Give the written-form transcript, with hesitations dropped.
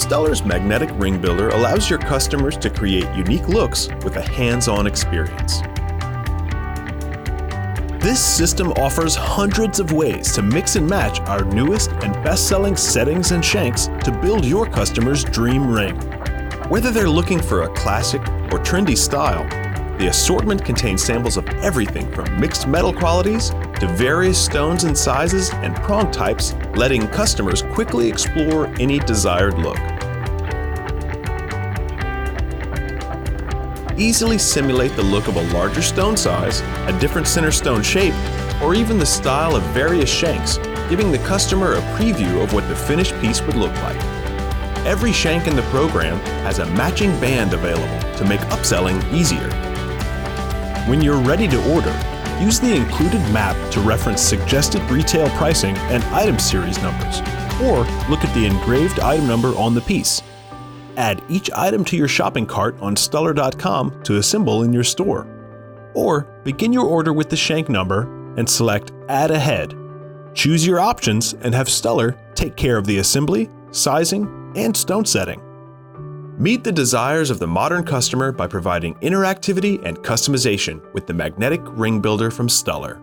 Stuller's magnetic ring builder allows your customers to create unique looks with a hands-on experience. This system offers hundreds of ways to mix and match our newest and best-selling settings and shanks to build your customer's dream ring. Whether they're looking for a classic or trendy style, the assortment contains samples of everything from mixed metal qualities to various stones and sizes and prong types, letting customers quickly explore any desired look. Easily simulate the look of a larger stone size, a different center stone shape, or even the style of various shanks, giving the customer a preview of what the finished piece would look like. Every shank in the program has a matching band available to make upselling easier. When you're ready to order, use the included map to reference suggested retail pricing and item series numbers, or look at the engraved item number on the piece. Add each item to your shopping cart on Stuller.com to assemble in your store. Or begin your order with the shank number and select Add Ahead. Choose your options and have Stuller take care of the assembly, sizing, and stone setting. Meet the desires of the modern customer by providing interactivity and customization with the magnetic ring builder from Stuller.